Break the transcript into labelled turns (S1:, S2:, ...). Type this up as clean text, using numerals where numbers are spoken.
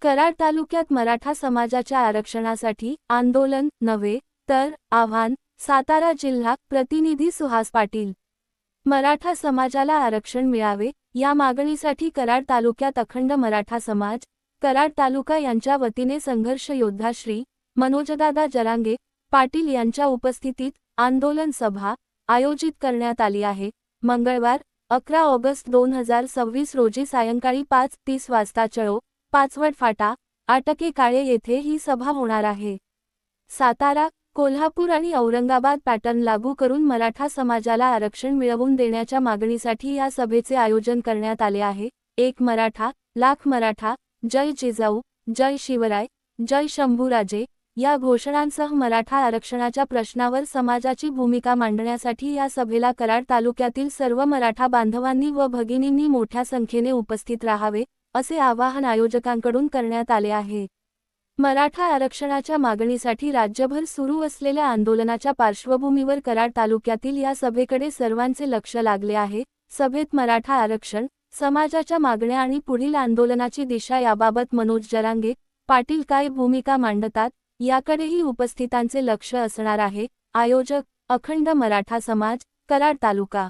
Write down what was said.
S1: कराड तालुक्यात मराठा समाजाच्या आरक्षणासाठी आंदोलन नव्हे तर आव्हान. सातारा जिल्हा प्रतिनिधी सुहास पाटील. मराठा समाजाला आरक्षण मिळावे या मागणीसाठी कराड तालुक्यात अखंड मराठा समाज कराड तालुका यांच्या वतीने संघर्ष योद्धा श्री मनोजदादा जरांगे पाटील यांच्या उपस्थितीत आंदोलन सभा आयोजित करण्यात आली आहे. मंगळवार 11 ऑगस्ट 2026 रोजी सायंकाळी 5:30 वाजता चळो पाचवड फाटा आटके काळे येथे ही सभा होणार आहे. सातारा, कोल्हापूर आणि औरंगाबाद पॅटर्न लागू करून मराठा समाजाला आरक्षण मिळवून देण्याच्या मागणीसाठी या सभेचे आयोजन करण्यात आले आहे. एक मराठा, लाख मराठा, जय जिजाऊ, जय शिवराय, जय शंभूराजे या घोषणांसह मराठा आरक्षणाच्या प्रश्नावर समाजाची भूमिका मांडण्यासाठी या सभेला कराड तालुक्यातील सर्व मराठा बांधवांनी व भगिनींनी मोठ्या संख्येने उपस्थित राहावे असे आवाहन आयोजकांकडून करण्यात आले आहे. मराठा आरक्षणाच्या मागणीसाठी राज्यभर सुरू असलेल्या आंदोलनाच्या पार्श्वभूमीवर कराड तालुक्यातील या सभेकडे सर्वांचे लक्ष लागले आहे. सभेत मराठा आरक्षण, समाजाच्या मागण्या आणि पुढील आंदोलनाची दिशा याबाबत मनोज जरांगे पाटील काय भूमिका मांडतात याकडेही उपस्थितांचे लक्ष असणार आहे. आयोजक अखंड मराठा समाज, कराड तालुका.